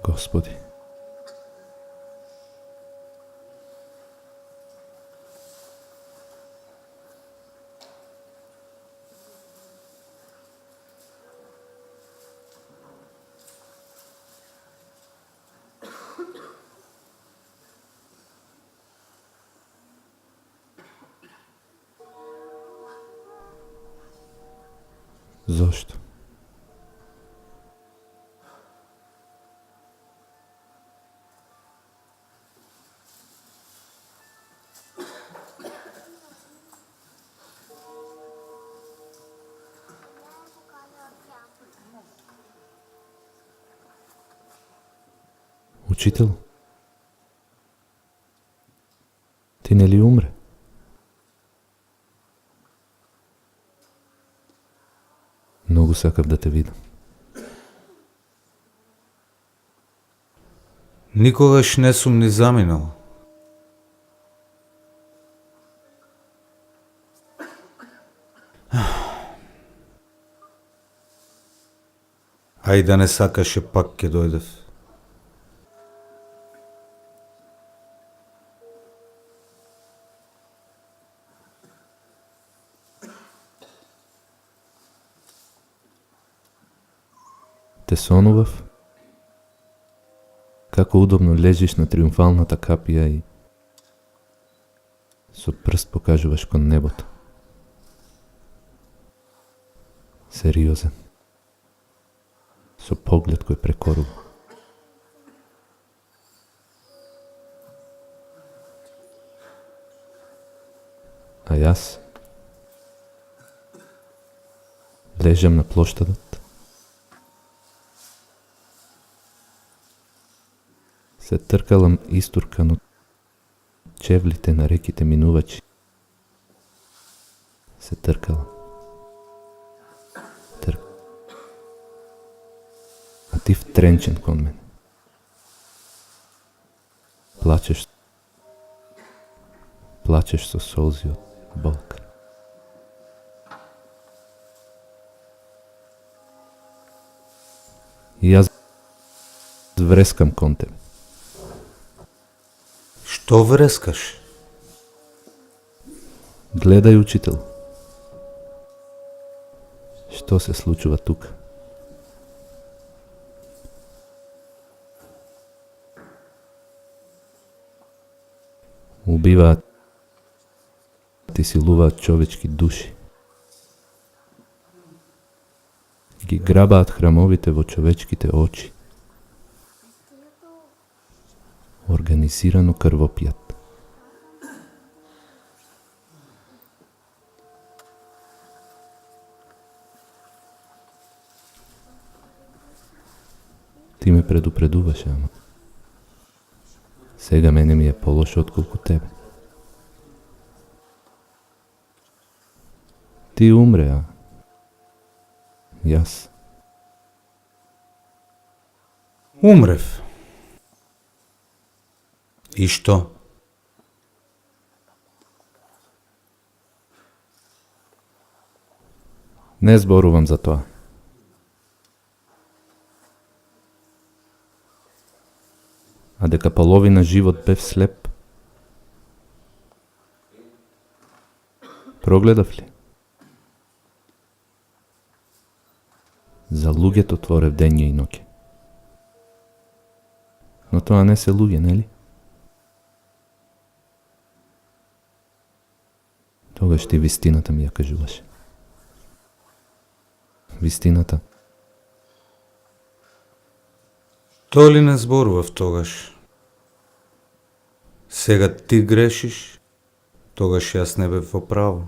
Господи. Зошто? Учител, ти не ли умре? Много сакав да те видам. Никогаш не сум ни заминал. А и да не сакаше, пак ќе дојдев. Те сонував, како удобно лежиш на триумфалната капија и со прст покажуваш кон небото. Сериозен. Со поглед кој прекорува. А јас лежам на плоштадот, се тркалам истуркан од чевлите на реките минувачи. Се тркалам. А ти втренчен кон мене. Плачеш. Плачеш со солзи од болка. И јас врескам кон тебе. Што врескаш? Гледај, учител. Што се случува тука? Убиваат и силуваат човечки души. Ги грабаат храмовите во човечките очи. Организирано крвопијат. Ти ме предупредуваше, ама сега мене ми е полошо отколку тебе. Ти умре, а јас Умрев. И што? не зборувам за тоа. А дека половина живот бев слеп? Прогледав ли? За луѓето творев дење и ноќе. Но тоа не се луѓе, нели? Тогаш ти вистината ми ја кажуваше. Вистината. Тоа ли не зборував тогаш? Сега ти грешиш, тогаш јас не бев во право.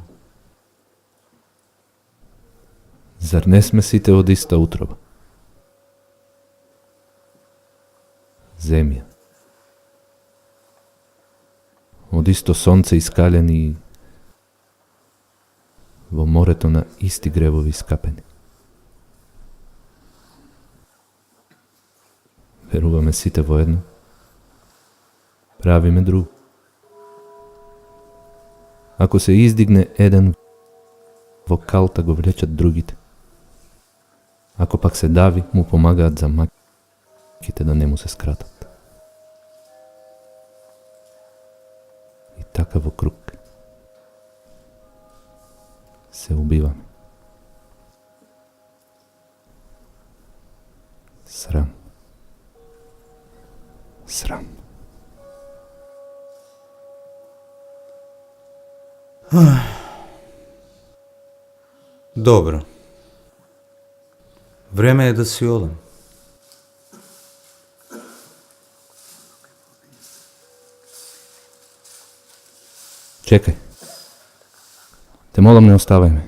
Зар не сме сите од иста утроба? Земја. Од исто сонце искалени во морето на исти гревови скапени. Веруваме сите во едно. Правиме друго. Ако се издигне еден, во калта го влечат другите. Ако пак се дави, му помагаат за маки. ките да не му се скратат. И така во круг се убиваме. Срам. Срам. Добро. Време е да си одам. Чекај. Те молам, не оставај ме.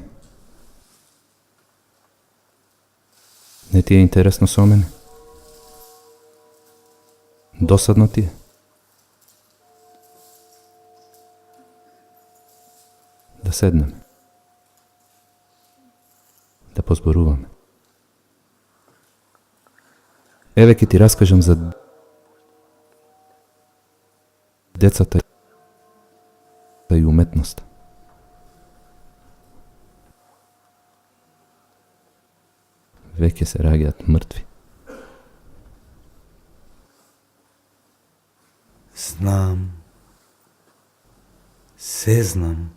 Не ти е интересно со мене? Досадно ти е? Да седнеме. Да позборуваме. Еве ќе ти раскажам за децата и уметноста. Веќе се раѓаат мртви. Знам. Се знам.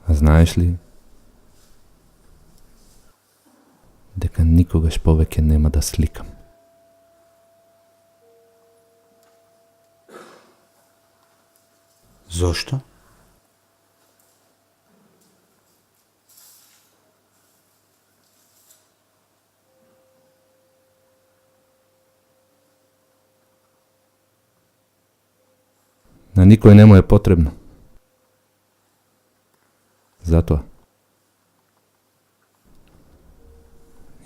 А знаеш ли дека никогаш повеќе нема да сликам? Зошто? На никој не му е потребно. Затоа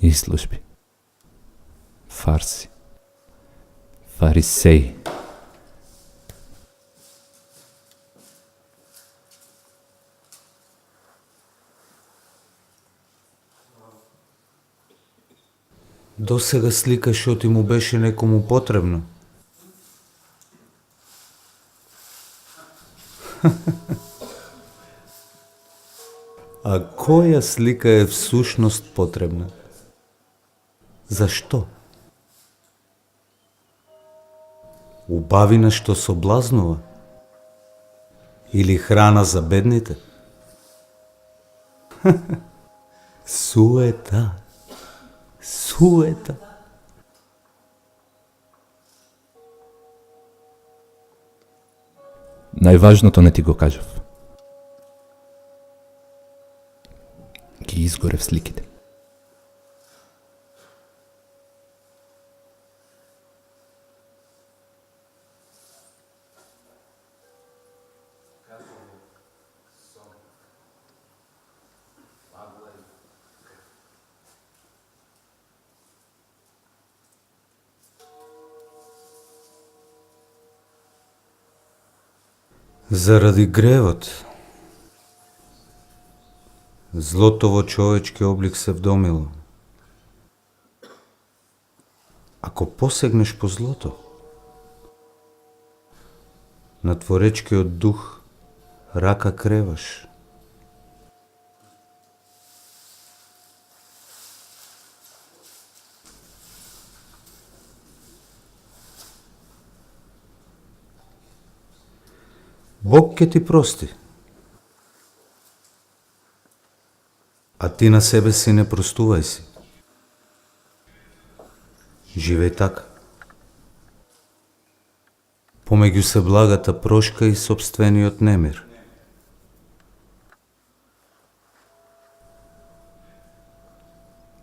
изложби, фарси, фарисеи, Досега сликаш што ти му беше некому потребно. А која слика е всушност потребна? Зашто? Убавина што соблазнува? Или храна за бедните? Суета. Суета. Најважното не ти го кажав. Ги изгорев сликите. Заради гревот, злото во човечки облик се вдомило. Ако посегнеш по злото, на творечкиот дух рака креваш. Бог ќе ти прости, а ти на себе си не простувај си. Живеј така. Помеѓу се благата прошка и сопствениот немир.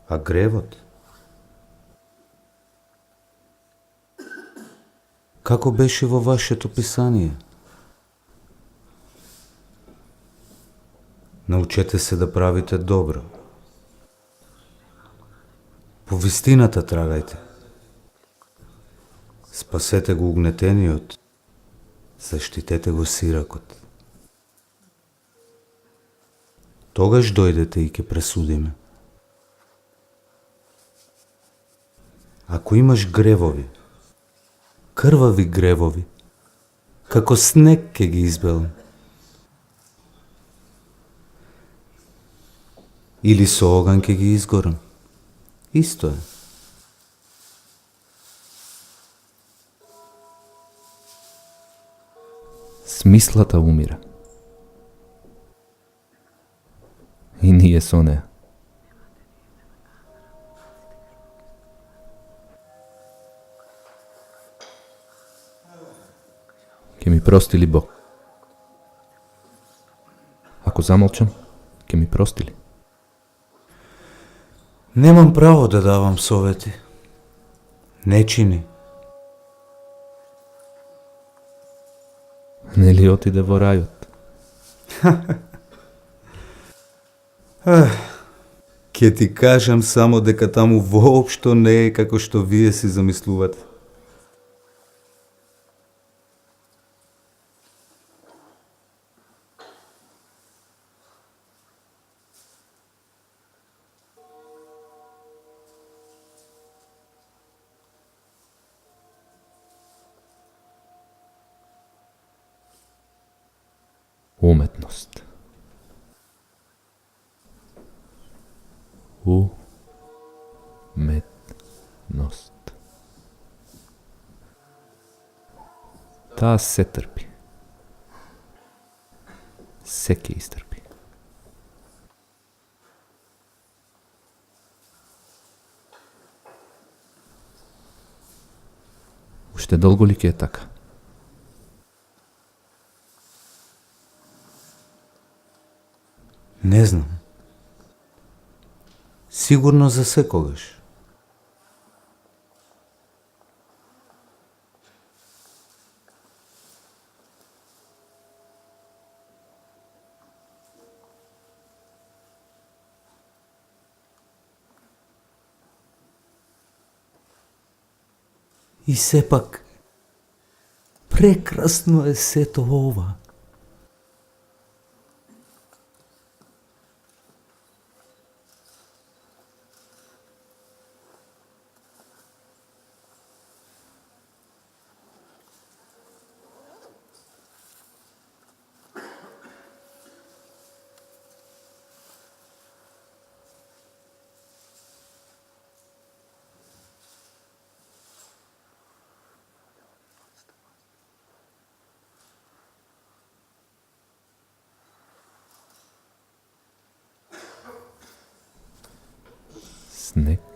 А гревот? Како беше во вашето писание? Научете се да правите добро. По вистината трагајте. Спасете го угнетениот, заштитете го сиракот. Тогаш дојдете и ќе пресудиме. Ако имаш гревови, крвави гревови, како снег ќе ги избелам. Или со оган ќе ги изгорам. Исто е. Смислата умира. И ние со неа. Ке ми прости ли Бог? Ако замолчам, ке ми прости ли? Немам право да давам совети. Не чини. Нели отиде во рајот? Ке ти кажам само дека таму воопшто не е како што вие си замислувате. Уметност. Уметност. Таа се трпи. Се ке истрпи. Уште долго ли ќе е така? Не знам. Сигурно за секогаш. И сепак, прекрасно е сето ова. Снег